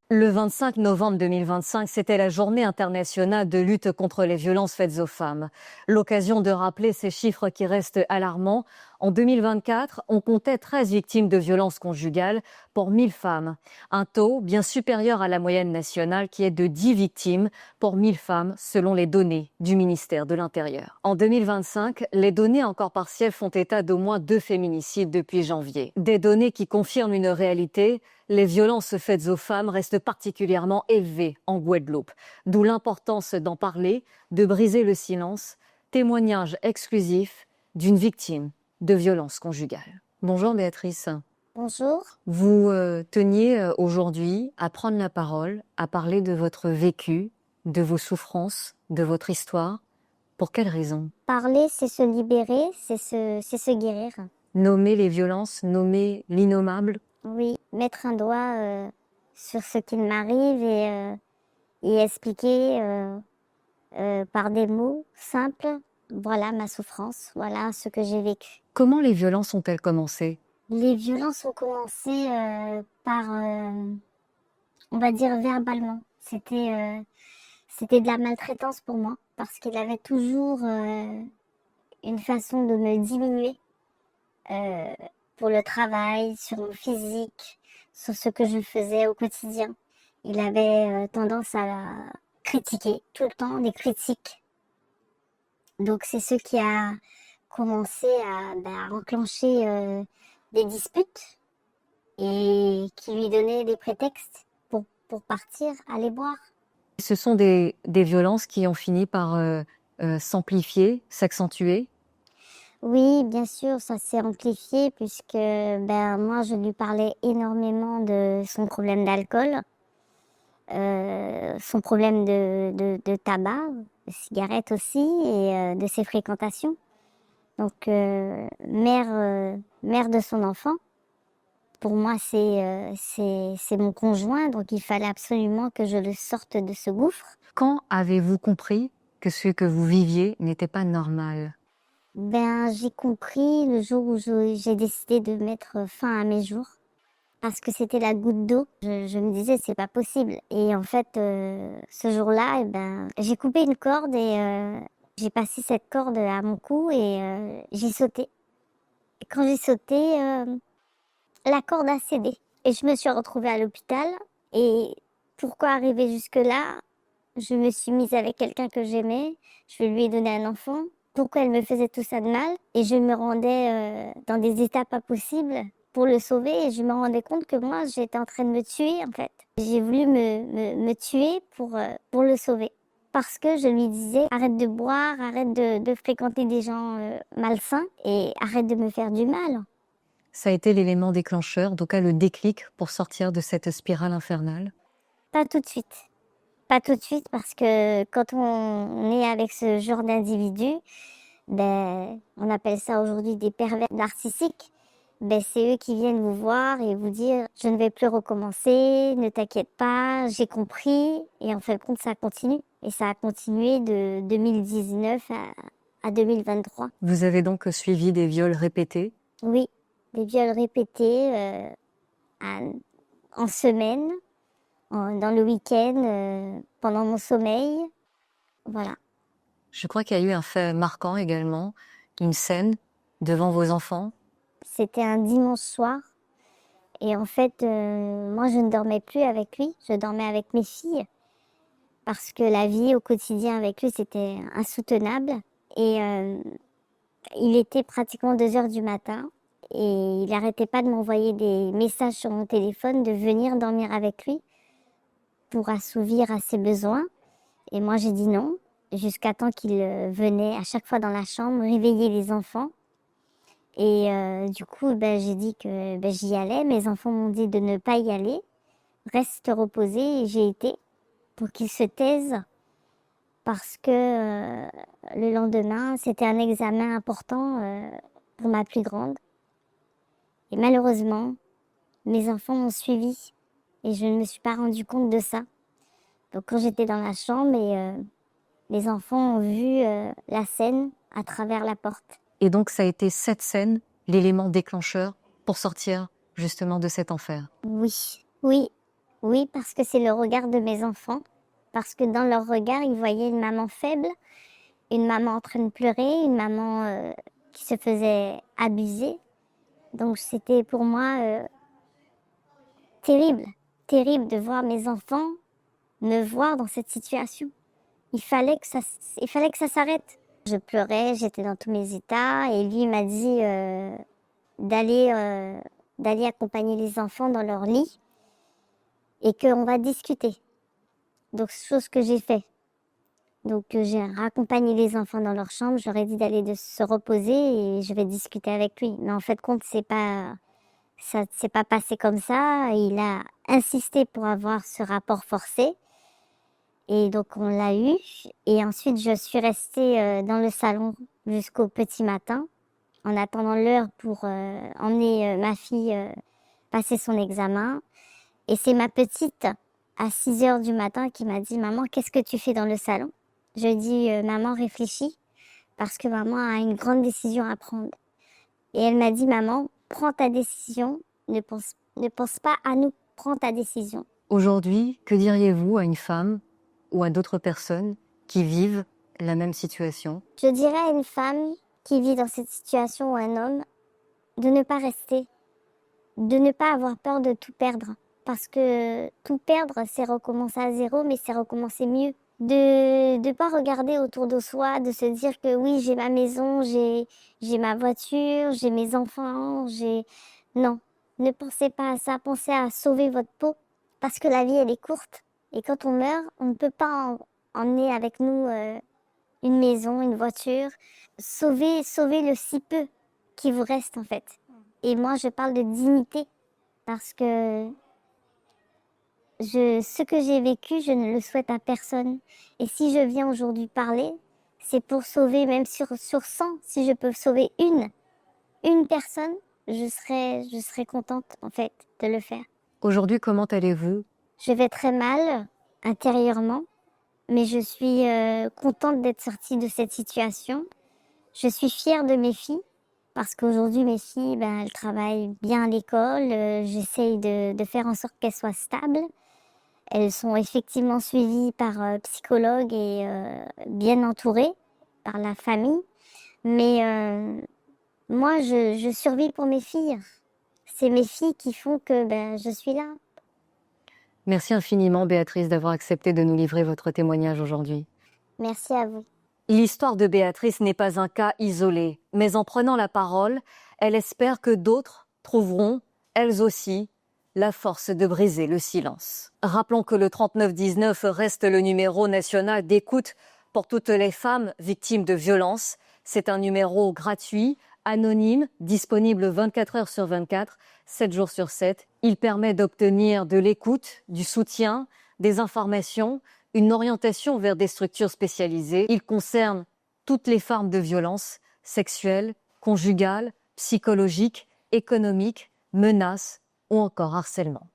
Le 25 novembre 2025, c'était la journée internationale de lutte contre les violences faites aux femmes. L'occasion de rappeler ces chiffres qui restent alarmants. En 2024, on comptait 13 victimes de violences conjugales pour 1000 femmes. Un taux bien supérieur à la moyenne nationale qui est de 10 victimes pour 1000 femmes selon les données du ministère de l'Intérieur. En 2025, les données encore partielles font état d'au moins 2 féminicides depuis janvier. Des données qui confirment une réalité. Les violences faites aux femmes restent particulièrement élevées en Guadeloupe, d'où l'importance d'en parler, de briser le silence. Témoignage exclusif d'une victime de violences conjugales. Bonjour Béatrice. Bonjour. Vous teniez aujourd'hui à prendre la parole, à parler de votre vécu, de vos souffrances, de votre histoire. Pour quelle raison? Parler, c'est se libérer, c'est se guérir. Nommer les violences, nommer l'innommable. Oui, mettre un doigt sur ce qu'il m'arrive et expliquer par des mots simples, voilà ma souffrance, voilà ce que j'ai vécu. Comment les violences ont-elles commencé? Les violences ont commencé par, on va dire, verbalement. C'était de la maltraitance pour moi, parce qu'il avait toujours une façon de me diminuer euh, pour le travail, sur mon physique, sur ce que je faisais au quotidien. Il avait tendance à critiquer, tout le temps des critiques. Donc c'est ce qui a commencé à enclencher des disputes et qui lui donnait des prétextes pour partir, aller boire. Ce sont des violences qui ont fini par s'amplifier, s'accentuer. Oui, bien sûr, ça s'est amplifié puisque moi je lui parlais énormément de son problème d'alcool, son problème de tabac, de cigarettes aussi et de ses fréquentations. Donc mère de son enfant, pour moi c'est mon conjoint, donc il fallait absolument que je le sorte de ce gouffre. Quand avez-vous compris que ce que vous viviez n'était pas normal? J'ai compris le jour où j'ai décidé de mettre fin à mes jours. Parce que c'était la goutte d'eau. Je me disais, c'est pas possible. Et en fait, ce jour-là, j'ai coupé une corde et j'ai passé cette corde à mon cou et j'ai sauté. Et quand j'ai sauté, la corde a cédé. Et je me suis retrouvée à l'hôpital. Et pourquoi arriver jusque-là? Je me suis mise avec quelqu'un que j'aimais. Je lui ai donné un enfant. Pourquoi elle me faisait tout ça de mal? Et je me rendais dans des états pas possibles pour le sauver. Et je me rendais compte que moi, j'étais en train de me tuer, en fait. J'ai voulu me tuer pour le sauver. Parce que je lui disais, arrête de boire, arrête de fréquenter des gens malsains et arrête de me faire du mal. Ça a été l'élément déclencheur, en tout cas le déclic pour sortir de cette spirale infernale? Pas tout de suite. Pas tout de suite parce que quand on est avec ce genre d'individu, on appelle ça aujourd'hui des pervers narcissiques. C'est eux qui viennent vous voir et vous dire je ne vais plus recommencer, ne t'inquiète pas, j'ai compris. Et en fin de compte, ça continue. Et ça a continué de 2019 à 2023. Vous avez donc suivi des viols répétés? Oui, des viols répétés à- en semaine, dans le week-end, pendant mon sommeil. Voilà. Je crois qu'il y a eu un fait marquant également, une scène devant vos enfants. C'était un dimanche soir. Et en fait, moi, je ne dormais plus avec lui. Je dormais avec mes filles. Parce que la vie au quotidien avec lui, c'était insoutenable. Et il était pratiquement 2 heures du matin. Et il n'arrêtait pas de m'envoyer des messages sur mon téléphone de venir dormir avec lui pour assouvir à ses besoins. Et moi, j'ai dit non. Jusqu'à temps qu'il venait à chaque fois dans la chambre réveiller les enfants. Et du coup, j'ai dit que j'y allais. Mes enfants m'ont dit de ne pas y aller. Reste te reposer. Et j'ai été pour qu'ils se taisent parce que le lendemain, c'était un examen important pour ma plus grande. Et malheureusement, mes enfants m'ont suivi et je ne me suis pas rendu compte de ça. Donc quand j'étais dans la chambre les enfants ont vu la scène à travers la porte. Et donc ça a été cette scène, l'élément déclencheur pour sortir justement de cet enfer. Oui, oui. Oui, parce que c'est le regard de mes enfants. Parce que dans leur regard, ils voyaient une maman faible, une maman en train de pleurer, une maman qui se faisait abuser. Donc c'était pour moi terrible, terrible de voir mes enfants me voir dans cette situation. Il fallait que ça s'arrête. Je pleurais, j'étais dans tous mes états et lui m'a dit d'aller d'aller accompagner les enfants dans leur lit et qu'on va discuter. Donc chose que j'ai fait. Donc j'ai raccompagné les enfants dans leur chambre, j'aurais dit d'aller de se reposer et je vais discuter avec lui. Mais en fait compte ça s'est pas passé comme ça. Il a insisté pour avoir ce rapport forcé. Et donc on l'a eu. Et ensuite je suis restée dans le salon jusqu'au petit matin en attendant l'heure pour emmener ma fille passer son examen. Et c'est ma petite à 6 heures du matin qui m'a dit: «Maman, qu'est-ce que tu fais dans le salon?» Je dis: «Maman, réfléchis parce que maman a une grande décision à prendre». Et elle m'a dit: «Maman, prends ta décision, ne pense pas à nous, prends ta décision». Aujourd'hui, que diriez-vous à une femme ou à d'autres personnes qui vivent la même situation? Je dirais à une femme qui vit dans cette situation ou un homme de ne pas rester, de ne pas avoir peur de tout perdre. Parce que tout perdre, c'est recommencer à zéro, mais c'est recommencer mieux. De ne pas regarder autour de soi, de se dire que oui, j'ai ma maison, j'ai ma voiture, j'ai mes enfants, j'ai... Non, ne pensez pas à ça, pensez à sauver votre peau. Parce que la vie, elle est courte. Et quand on meurt, on ne peut pas emmener avec nous une maison, une voiture. Sauvez le si peu qui vous reste en fait. Et moi, je parle de dignité parce que ce que j'ai vécu, je ne le souhaite à personne. Et si je viens aujourd'hui parler, c'est pour sauver, même sur 100, si je peux sauver une personne, je serais contente en fait de le faire. Aujourd'hui, comment allez-vous? Je vais très mal intérieurement, mais je suis contente d'être sortie de cette situation. Je suis fière de mes filles parce qu'aujourd'hui, mes filles, ben, elles travaillent bien à l'école. J'essaye de faire en sorte qu'elles soient stables. Elles sont effectivement suivies par psychologue et bien entourées par la famille. Mais moi, je survis pour mes filles. C'est mes filles qui font que ben, je suis là. Merci infiniment, Béatrice, d'avoir accepté de nous livrer votre témoignage aujourd'hui. Merci à vous. L'histoire de Béatrice n'est pas un cas isolé, mais en prenant la parole, elle espère que d'autres trouveront, elles aussi, la force de briser le silence. Rappelons que le 3919 reste le numéro national d'écoute pour toutes les femmes victimes de violences. C'est un numéro gratuit, anonyme, disponible 24 heures sur 24, 7 jours sur 7. Il permet d'obtenir de l'écoute, du soutien, des informations, une orientation vers des structures spécialisées. Il concerne toutes les formes de violence sexuelle, conjugale, psychologique, économique, menaces ou encore harcèlement.